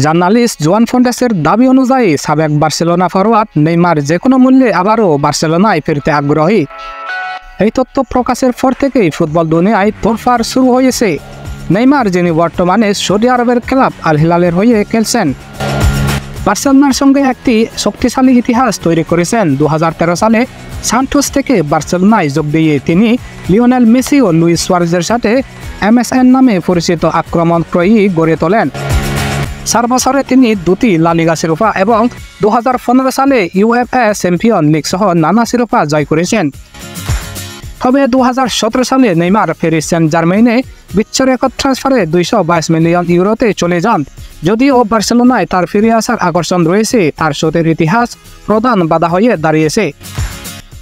Journalist জোয়ান ফন্টেসের দাবি অনুযায়ী সাবেক বার্সেলোনা ফরোয়ার্ড নেইমার যে কোনো মূল্যে আবারও বার্সেলোনায় ফিরতে আগ্রহী। এই তথ্য প্রকাশের পর থেকেই ফুটবল দুনিয়ায় তোড়ফাড় শুরু হয়েছে। নেইমার, যিনি বর্তমানে সৌদি আরবের ক্লাব আল হিলালের হয়ে খেলছেন, বার্সেলোনার সঙ্গে একটি শক্তিশালী ইতিহাস তৈরি করেছেন। 2013 সালে সান্টোস থেকে বার্সেলোনায় যোগ দিয়ে তিনি লিওনেল মেসি ও লুইস সুয়ারেজের সাথে MSN নামে পরিচিত আক্রমণত্রয়ী গড়ে তোলেন। 4 বছরে তিনি 2টি লা লিগা শিরোপা এবং 2015 সালে UEFA চ্যাম্পিয়ন লিগ সহ নানা শিরোপা জয় করেছেন। তবে 2017 সালে নেইমার প্যারিস সেন্ট জার্মেইনে বিশ্ব রেকর্ড ট্রান্সফারে 222 মিলিয়ন ইউরোতে চলে যান। যদিও বার্সেলোনায় তার ফিরে আসার আকর্ষণ রয়েছে, তার শোধের ইতিহাস প্রধান বাধা হয়ে দাঁড়িয়েছে।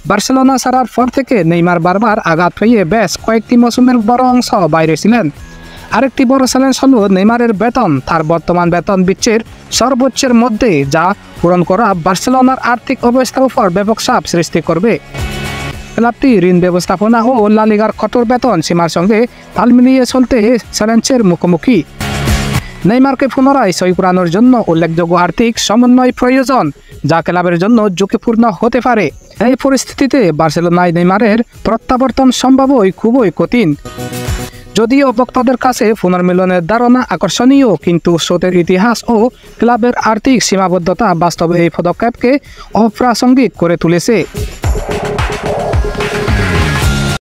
বার্সেলোনা ছাড়ার পর থেকে নেইমার বারবার আঘাত হয়ে বেশ কয়েকটি মৌসুমের বড় অংশ বাইরে ছিলেন। আরেকটি বড় চ্যালেঞ্জ হল নেইমারের বেতন। তার বর্তমান বেতন বিশ্বের সর্বোচ্চের মধ্যে, যা পূরণ করা বার্সেলোনার আর্থিক অবস্থার উপর ব্যাপক চাপ সৃষ্টি করবে। ক্লাবটি ঋণ ব্যবস্থাপনা ও লা লিগার কঠোর বেতন সীমার সঙ্গে তাল মিলিয়ে চলতে চ্যালেঞ্জের মুখোমুখি। নেইমারকে পুনরায় সই করানোর জন্য উল্লেখযোগ্য আর্থিক সমন্বয় প্রয়োজন, যা ক্লাবের জন্য ঝুঁকিপূর্ণ হতে পারে। এই পরিস্থিতিতে বার্সেলোনায় নেইমারের প্রত্যাবর্তন সম্ভাবই খুবই কঠিন। যদিও ভক্তদের কাছে পুনর্মিলনের ধারণা আকর্ষণীয়, কিন্তু শোধের ইতিহাস ও ক্লাবের আর্থিক সীমাবদ্ধতা বাস্তবে এই পদক্ষেপকে অপ্রাসঙ্গিক করে তুলেছে।